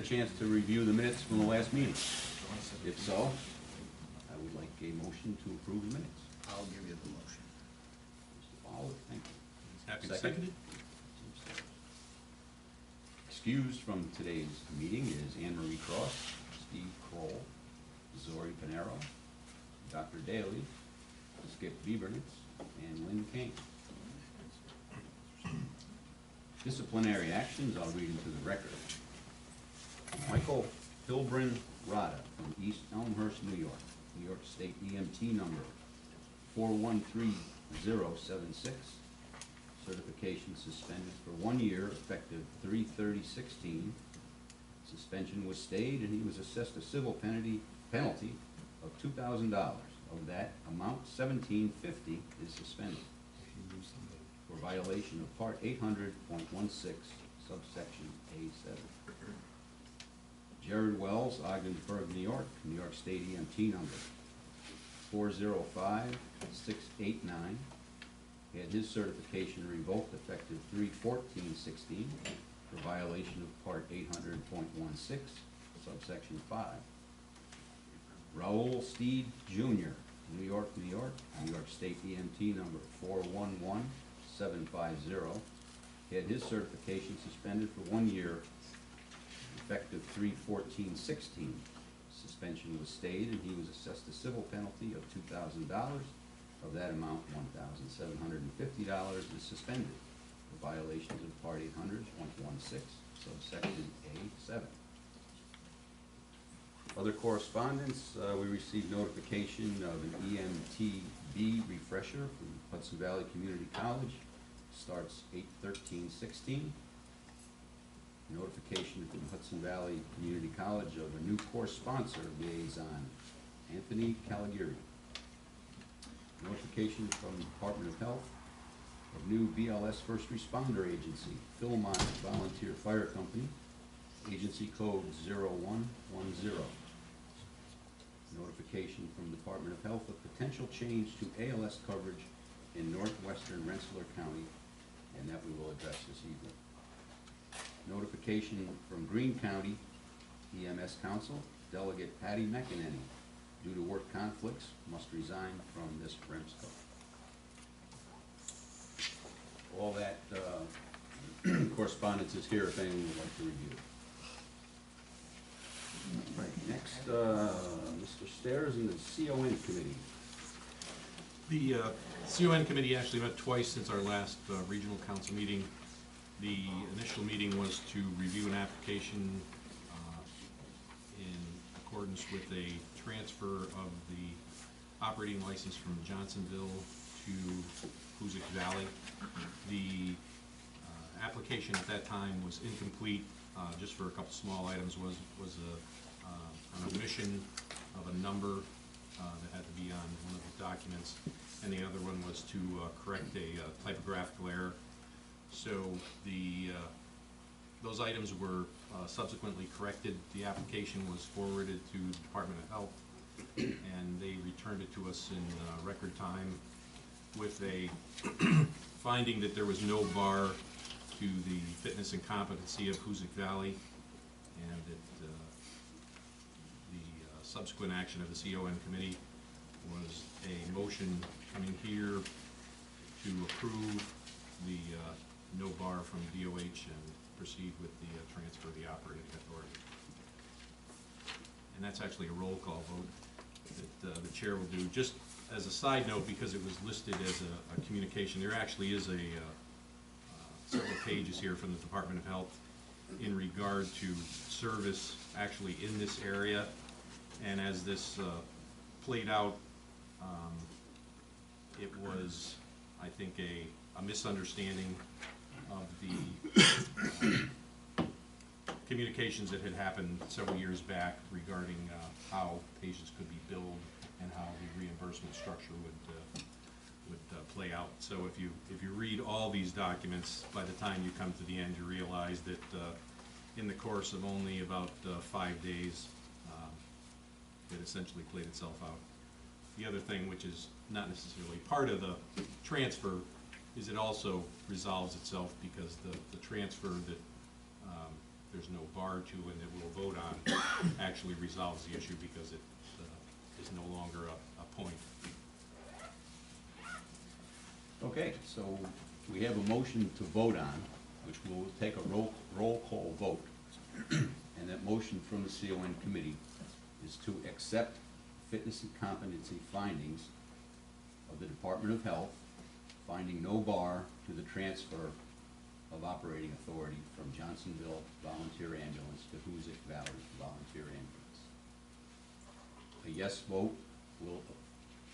a chance to review the minutes from the last meeting? If so, I would like a motion to approve the minutes. I'll give you the motion. Mr. Fowler, thank you. Happy to second it. Excused from today's meeting is Anne Marie Cross, Steve Kroll, Zori Panero, Dr. Daly, Skip Biebernitz, and Lynn Kane. Disciplinary actions, I'll read into the record. Michael Hilbrun Rada from East Elmhurst, New York, New York State EMT number 413076. Certification suspended for 1 year, effective 3/30/16. Suspension was stayed, and he was assessed a civil penalty of $2,000. Of that amount, $1,750 is suspended for violation of Part 800.16, subsection A7. Jared Wells, Ogdensburg, New York, New York State EMT number 405689. Had his certification revoked effective 3/14/16 for violation of Part 800.16, subsection 5. Raul Steed Jr., New York, New York, New York State EMT number 411750. Had his certification suspended for 1 year, effective 3/14/16. Suspension was stayed, and he was assessed a civil penalty of $2,000. Of that amount, $1,750 is suspended for violations of Part 800.16, subsection A7. Other correspondence, we received notification of an EMTB refresher from Hudson Valley Community College. Starts 8/13/16. Notification from Hudson Valley Community College of a new course sponsor, liaison, Anthony Caligari. Notification from the Department of Health of new BLS First Responder Agency, Philmont Volunteer Fire Company, agency code 0110. Notification from the Department of Health of potential change to ALS coverage in northwestern Rensselaer County, and that we will address this evening. Notification from Greene County EMS Council, Delegate Patty McEnany, due to work conflicts, must resign from this Remsco. All that correspondence is here if anyone would like to review. Right, next, Mr. Stairs and the CON committee. The CON committee actually met twice since our last regional council meeting. The initial meeting was to review an application in accordance with a transfer of the operating license from Johnsonville to Hoosick Valley. The application at that time was incomplete, just for a couple small items. Was an omission of a number that had to be on one of the documents, and the other one was to correct a typographical error. So those items were subsequently corrected. The application was forwarded to the Department of Health, and they returned it to us in record time with a finding that there was no bar to the fitness and competency of Hoosick Valley, and that the subsequent action of the CON committee was a motion coming here to approve the no bar from DOH and proceed with the transfer of the operating authority. And that's actually a roll call vote that the chair will do. Just as a side note, because it was listed as a communication, there actually is several pages here from the Department of Health in regard to service actually in this area. And as this played out, it was, I think, a misunderstanding of the communications that had happened several years back regarding how patients could be billed and how the reimbursement structure would play out. So if you read all these documents, by the time you come to the end, you realize that in the course of only about 5 days, it essentially played itself out. The other thing, which is not necessarily part of the transfer, is it also resolves itself because the transfer that there's no bar to and that we'll vote on actually resolves the issue because it is no longer a point. Okay, so we have a motion to vote on, which we'll take a roll call vote. And that motion from the CON committee is to accept fitness and competency findings of the Department of Health, finding no bar to the transfer of operating authority from Johnsonville Volunteer Ambulance to Hoosick Valley Volunteer Ambulance. A yes vote will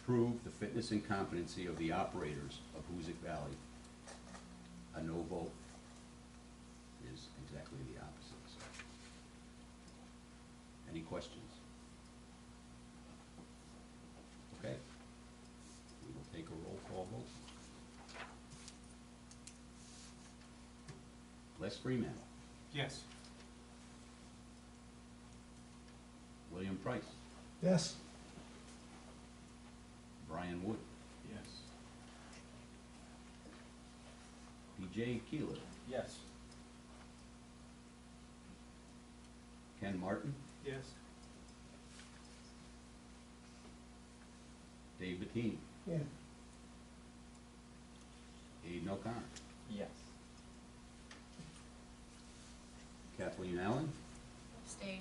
approve the fitness and competency of the operators of Hoosick Valley. A no vote is exactly the opposite. So, any questions? Okay. We will take a roll call vote. Les Freeman. Yes. William Price. Yes. Brian Wood. Yes. BJ Keeler. Yes. Ken Martin. Yes. Dave Bettini. Yeah. Aiden O'Connor. Yes. Kathleen Allen. Abstain.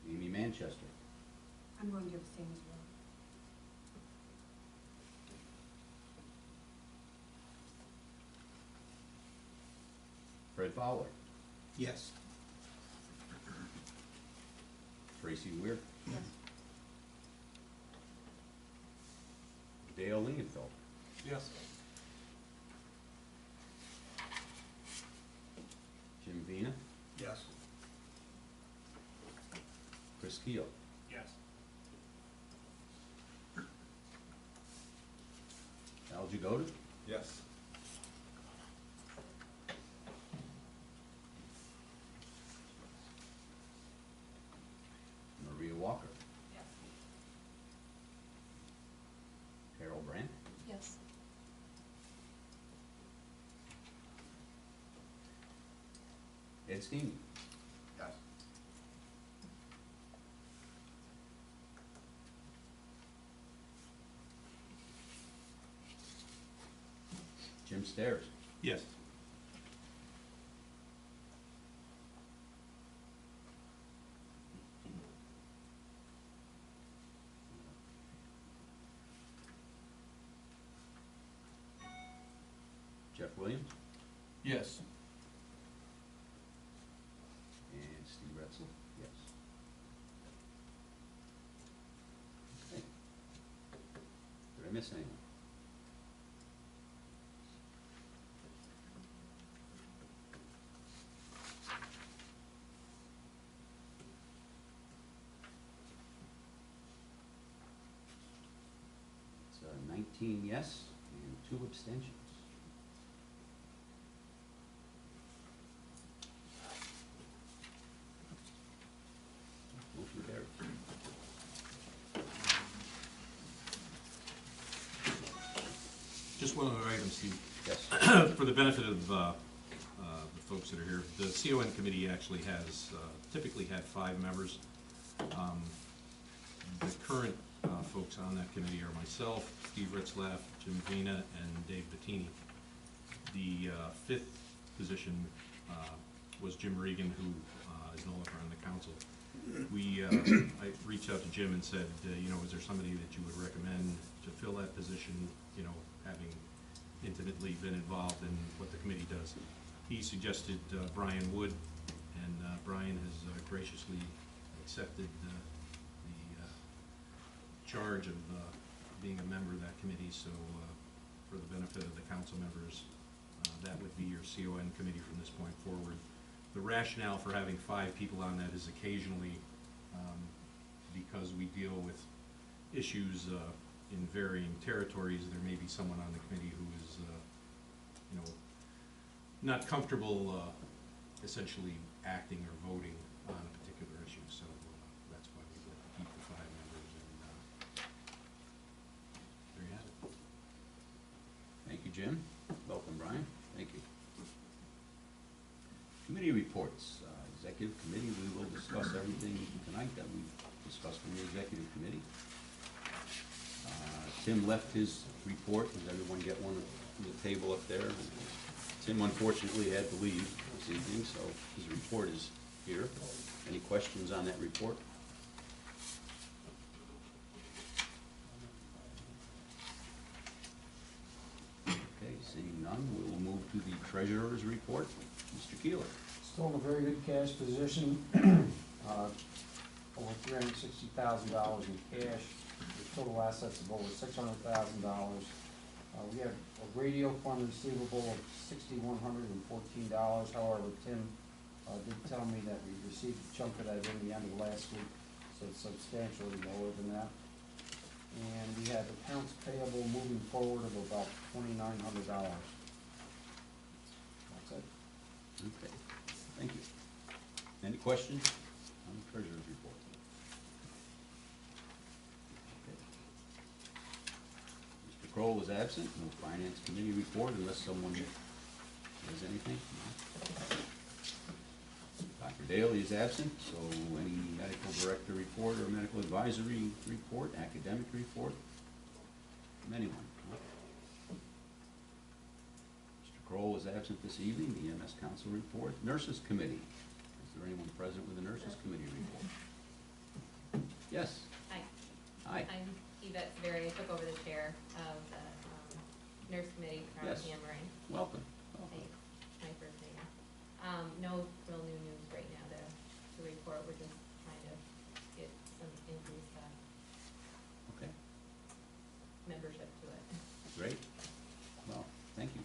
Amy Manchester. I'm going to abstain as well. Fred Fowler. Yes. Tracy Weir. Yes. Dale Lingenfeld. Yes. Jim Vina. Yes. Chris Keel. Yes. Al Jagoda. Yes. Maria Walker. Yes. Carol Brandt. Yes. Ed Steeney. Yes. Jim Stairs. Yes. Jeff Williams. Yes. And Steve Retzel. Yes. Okay. Did I miss anyone? It's 19 yes and 2 abstentions. Motion carried. Just one other item, Steve. Yes. For the benefit of the folks that are here, the CON committee actually has typically had 5 members. The current folks on that committee are myself, Steve Ritzlaff, Jim Vina, and Dave Bettini. The 5th position was Jim Regan, who is no longer on the council. I reached out to Jim and said, is there somebody that you would recommend to fill that position, having intimately been involved in what the committee does. He suggested Brian Wood, and Brian has graciously accepted the charge of being a member of that committee, so for the benefit of the council members, that would be your CON committee from this point forward. The rationale for having 5 people on that is occasionally because we deal with issues in varying territories. There may be someone on the committee who is, not comfortable essentially acting or voting on a particular issue. So that's why we would keep the 5 members, and there you have it. Thank you, Jim. Welcome, Brian. Thank you. Committee reports. Executive Committee, we will discuss everything tonight that we discussed in the Executive Committee. Tim left his report. Does everyone get one on the table up there? Tim unfortunately had to leave this evening, so his report is here. Any questions on that report? Okay, seeing none, we will move to the Treasurer's report. Mr. Keeler. Still in a very good cash position, over $360,000 in cash, with total assets of over $600,000. We have a radio fund receivable of $6,114. However, Tim did tell me that we received a chunk of that in the end of last week, so it's substantially lower than that. And we have accounts payable moving forward of about $2,900. That's it. Okay, thank you. Any questions on the Treasurer's report? Okay. Mr. Kroll is absent. No Finance Committee report unless someone has anything. No. Dr. Daly is absent, so any medical director report or medical advisory report, academic report from anyone? No. Mr. Kroll is absent this evening. The EMS Council report. Nurses Committee. Is there anyone present with the Nurses Committee report? Yes. Hi. Hi. I'm Yvette Severri. I took over the chair of the nurse committee from Yes. Anne Moran. Welcome. Welcome. Thanks. My first name. No real new news right now to report. We're just trying to get some increased Okay, membership to it. great. Well, thank you.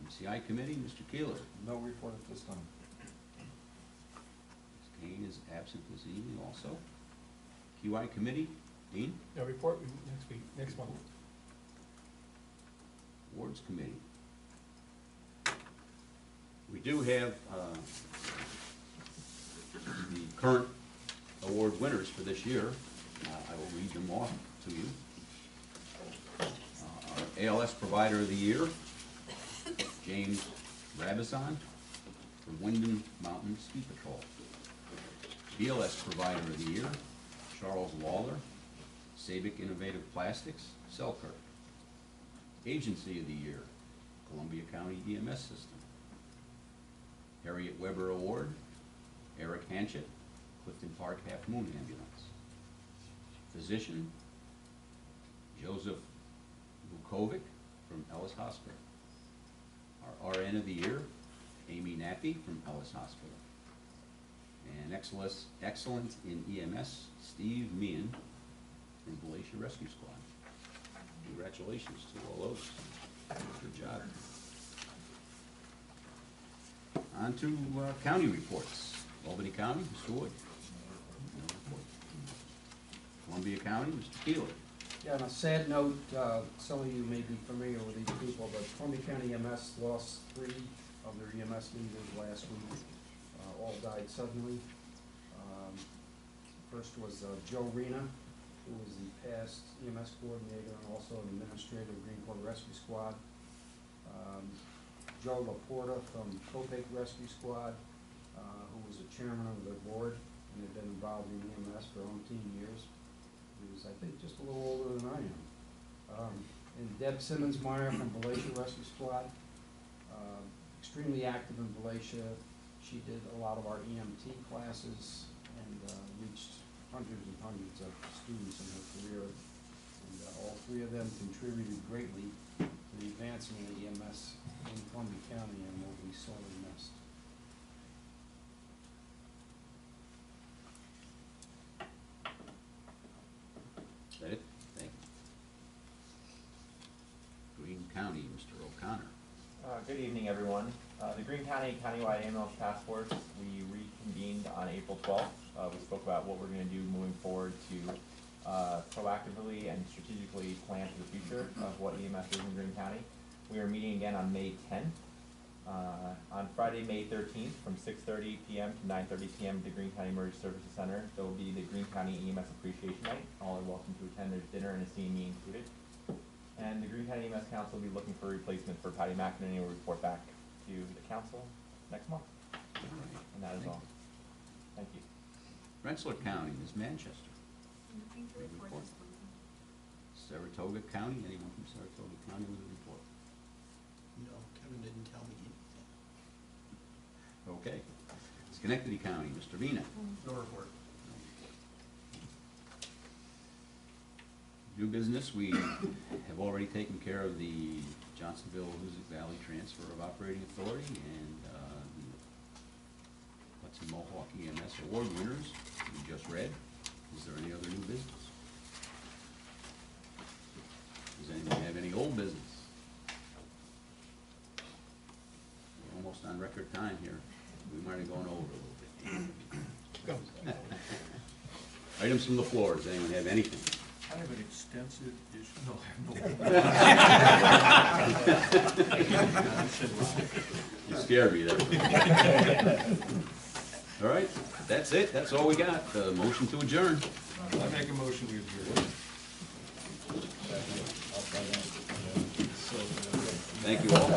MCI Committee, Mr. Keeler. No report at this time. Ms. Kane is absent this evening also. QI Committee, Dean. No report, next week, next month. Awards Committee. We do have the current award winners for this year. I will read them off to you. Our ALS Provider of the Year, James Rabazan from Wyndham Mountain Ski Patrol. BLS Provider of the Year, Charles Lawler, Sabic Innovative Plastics, Selkirk. Agency of the Year, Columbia County EMS System. Harriet Weber Award, Eric Hanchett, Clifton Park Half Moon Ambulance. Physician, Joseph Vukovic from Ellis Hospital. Our RN of the Year, Amy Nappy from Ellis Hospital. And Excellence in EMS, Steve Meehan from Glacier Rescue Squad. Congratulations to all those. Good job. On to county reports. Albany County, Mr. Wood. No report. Columbia County, Mr. Keeler. Yeah, on a sad note, some of you may be familiar with these people, but Columbia County EMS lost 3 of their EMS leaders last week. All died suddenly. First was Joe Rena, who was the past EMS coordinator and also an administrator of Green Corps Rescue Squad. Joe Laporta from Copic Rescue Squad, who was the chairman of the board and had been involved in EMS for umpteen years. He was, I think, just a little older than I am. And Deb Simmons-Meyer from Glacier Rescue Squad, extremely active in Glacier. She did a lot of our EMT classes and reached hundreds and hundreds of students in her career. And all 3 of them contributed greatly to the advancement of EMS in Columbia County and will be sorely missed. Is that it? Thank you. Green County, Mr. O'Connor. Good evening, everyone. The Greene County Countywide Ambulance Task Force, we reconvened on April 12th. We spoke about what we're going to do moving forward to proactively and strategically plan for the future of what EMS is in Greene County. We are meeting again on May 10th. On Friday, May 13th, from 6:30 p.m. to 9:30 p.m. at the Greene County Emergency Services Center, there will be the Greene County EMS Appreciation Night. All are welcome to attend. There's dinner and a CME included. And the Greene County EMS Council will be looking for a replacement for Patty McInerney. Will report back to the council next month. And that is all. Thank you. Rensselaer County, Ms. Manchester. Nothing to report Report. this month. Saratoga County, anyone from Saratoga County with a report? No, Kevin didn't tell me anything. Okay. Schenectady County, Mr. Vina. No report. New business, we have already taken care of the Johnsonville-Hoosick Valley transfer of operating authority and the Hudson Mohawk EMS award winners we just read. Is there any other new business? Does anyone have any old business? We're almost on record time here. We might have gone over a little bit. Go. Items from the floor, does anyone have anything? I have an extensive issue. No, I have no. You scared me there. All right, that's it, that's all we got. Motion to adjourn. I make a motion we adjourn. Thank you all.